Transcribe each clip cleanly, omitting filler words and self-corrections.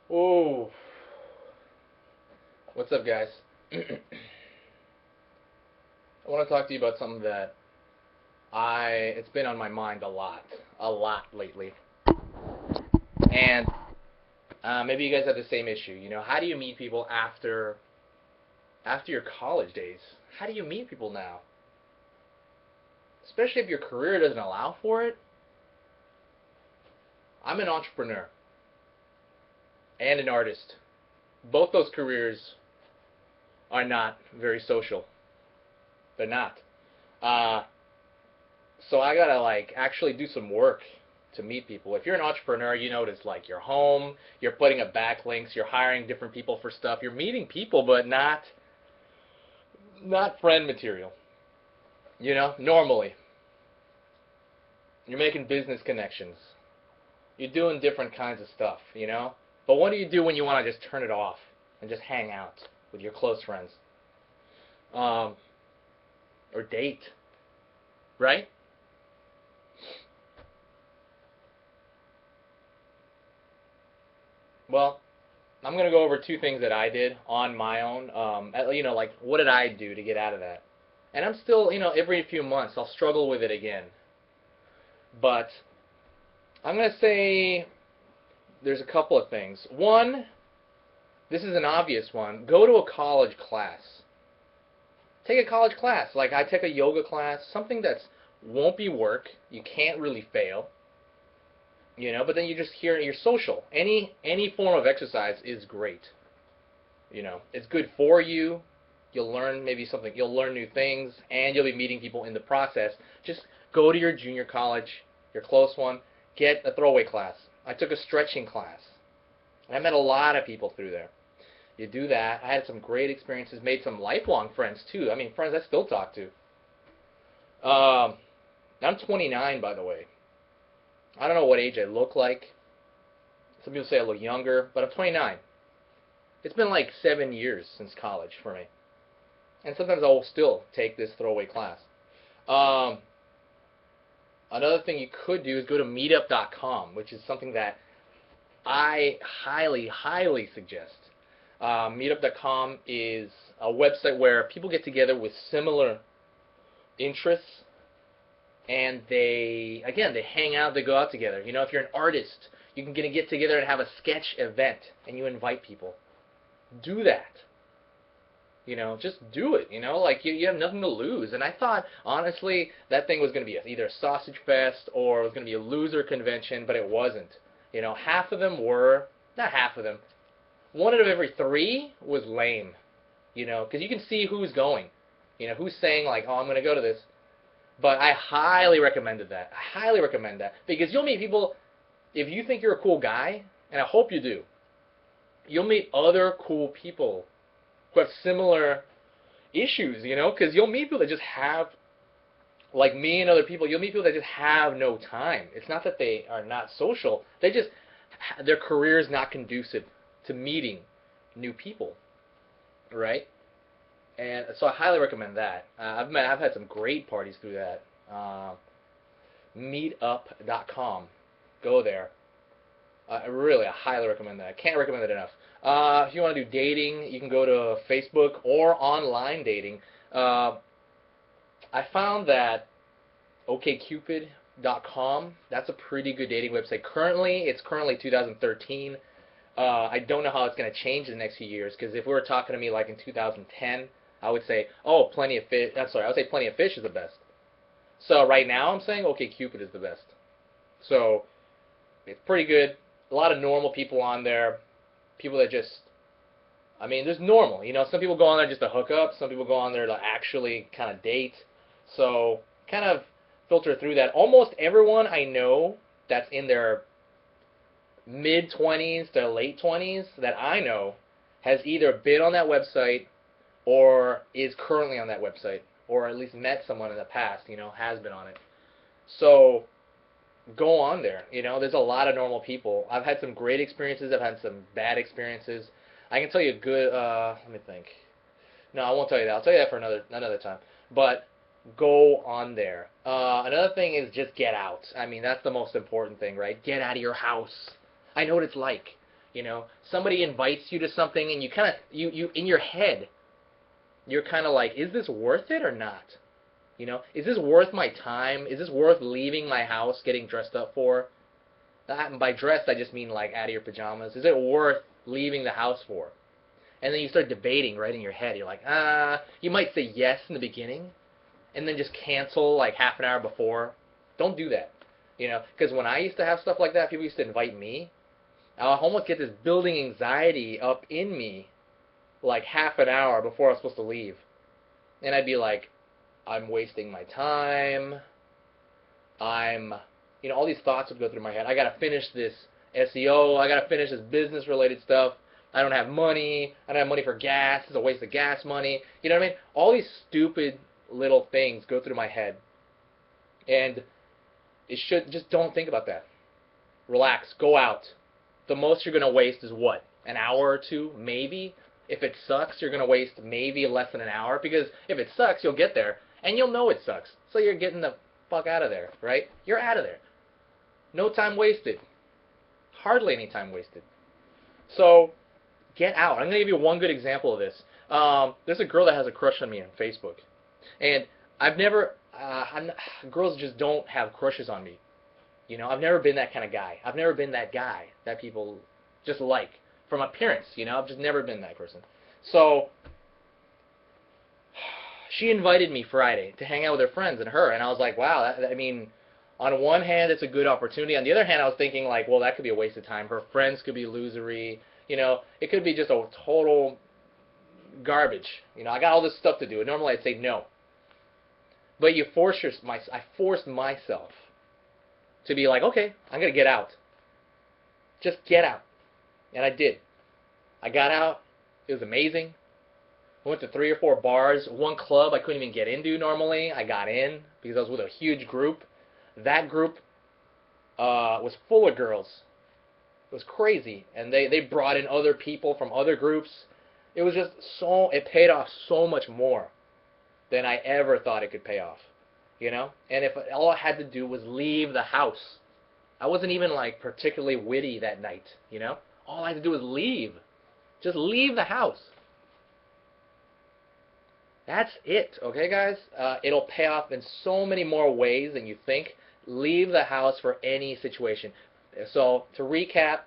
Oh, what's up, guys? I want to talk to you about something that it's been on my mind a lot lately, and maybe you guys have the same issue. How do you meet people after your college days? How do you meet people now? Especially if your career doesn't allow for it. I'm an entrepreneur and an artist. Both those careers are not very social. They're not. Uh, so I gotta like actually do some work to meet people. If you're an entrepreneur, you know what it's like. You're home, you're putting up backlinks, you're hiring different people for stuff, you're meeting people, but not friend material. Normally you're making business connections. You're doing different kinds of stuff. But what do you do when you want to just turn it off and just hang out with your close friends, um, or date, right? Well, I'm gonna go over two things that I did on my own. Like what did I do to get out of that? And I'm still, every few months I'll struggle with it again. But I'm gonna say there's a couple of things. One, this is an obvious one. Go to a college class. Take a college class. Like I take a yoga class, something that's won't be work. You can't really fail. But then you just hear you're social. Any form of exercise is great. It's good for you. You'll learn maybe something. You'll learn new things, and you'll be meeting people in the process. Just go to your junior college, your close one, get a throwaway class. I took a stretching class, and I met a lot of people through there. You do that. I had some great experiences, made some lifelong friends too. I mean, friends I still talk to. I'm 29, by the way. I don't know what age I look like. Some people say I look younger, but I'm 29. It's been like 7 years since college for me. And sometimes I will still take this throwaway class. Um, Another thing you could do is go to meetup.com, which is something that I highly, highly suggest. Meetup.com is a website where people get together with similar interests, and they hang out, they go out together. If you're an artist, you can get together and have a sketch event, and you invite people. Do that. Just do it. Like you have nothing to lose. And I thought, honestly, that thing was going to be either a sausage fest or it was going to be a loser convention, but it wasn't. Half of them were, not half of them, one out of every three was lame. Because you can see who's going. Who's saying, like, oh, I'm going to go to this. But I highly recommended that. I highly recommend that. Because you'll meet people, if you think you're a cool guy, and I hope you do, you'll meet other cool people who have similar issues, because you'll meet people that just have, like me and other people, you'll meet people that just have no time. It's not that they are not social, their career is not conducive to meeting new people, right? And so I highly recommend that. I've had some great parties through that. Meetup.com. Go there. I highly recommend that. I can't recommend it enough. If you want to do dating, you can go to Facebook or online dating. I found that OkCupid.com, that's a pretty good dating website. It's currently 2013. I don't know how it's going to change in the next few years, because if we were talking to me like in 2010, I would say, oh, Plenty of Fish. I would say Plenty of Fish is the best. So right now, I'm saying OkCupid is the best. So it's pretty good. A lot of normal people on there. People that just, I mean, there's normal. Some people go on there just to hook up. Some people go on there to actually kind of date. So kind of filter through that. Almost everyone I know that's in their mid 20s to late 20s that I know has either been on that website or is currently on that website, or at least met someone in the past, has been on it. So go on there. There's a lot of normal people. I've had some great experiences. I've had some bad experiences. I can tell you a good. Let me think. No, I won't tell you that. I'll tell you that for another time. But go on there. Another thing is just get out. I mean, that's the most important thing, right? Get out of your house. I know what it's like. You know, somebody invites you to something, and you kind of you in your head, you're kind of like, is this worth it or not? You know, is this worth my time? Is this worth leaving my house, getting dressed up for? And by dressed, I just mean like out of your pajamas. Is it worth leaving the house for? And then you start debating right in your head. You're like, you might say yes in the beginning, and then just cancel like half an hour before. Don't do that. You know, because when I used to have stuff like that, people used to invite me. I would almost get this building anxiety up in me like half an hour before I was supposed to leave. And I'd be like, I'm wasting my time. You know, all these thoughts would go through my head. I got to finish this SEO. I got to finish this business-related stuff. I don't have money. I don't have money for gas. It's a waste of gas money. You know what I mean? All these stupid little things go through my head. And just don't think about that. Relax. Go out. The most you're going to waste is what? An hour or two? Maybe? If it sucks, you're going to waste maybe less than an hour. Because if it sucks, you'll get there. And you'll know it sucks. So you're getting the fuck out of there, right? You're out of there. No time wasted. Hardly any time wasted. So, get out. I'm going to give you one good example of this. There's a girl that has a crush on me on Facebook. And I've never... girls just don't have crushes on me. You know, I've never been that kind of guy. I've never been that guy that people just like. From appearance, you know, I've just never been that person. So, she invited me Friday to hang out with her friends and her, and I was like, wow, I mean, on one hand, it's a good opportunity. On the other hand, I was thinking, like, well, that could be a waste of time. Her friends could be losery. You know, it could be just a total garbage. You know, I got all this stuff to do, and normally I'd say no. But I forced myself to be like, okay, I'm going to get out. Just get out. And I did. I got out. It was amazing. I went to 3 or 4 bars. One club I couldn't even get into normally. I got in because I was with a huge group. That group was full of girls. It was crazy. And they brought in other people from other groups. It was just it paid off so much more than I ever thought it could pay off. You know? And if all I had to do was leave the house. I wasn't even like particularly witty that night, you know? All I had to do was leave. Just leave the house. That's it, okay, guys? It'll pay off in so many more ways than you think. Leave the house for any situation. So, to recap,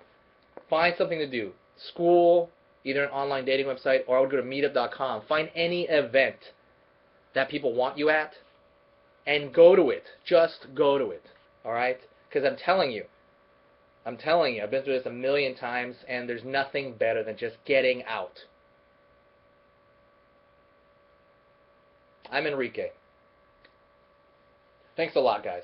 find something to do. School, either an online dating website, or I would go to meetup.com. Find any event that people want you at, and go to it. Just go to it, all right? Because I'm telling you, I've been through this a million times, and there's nothing better than just getting out. I'm Enrique. Thanks a lot, guys.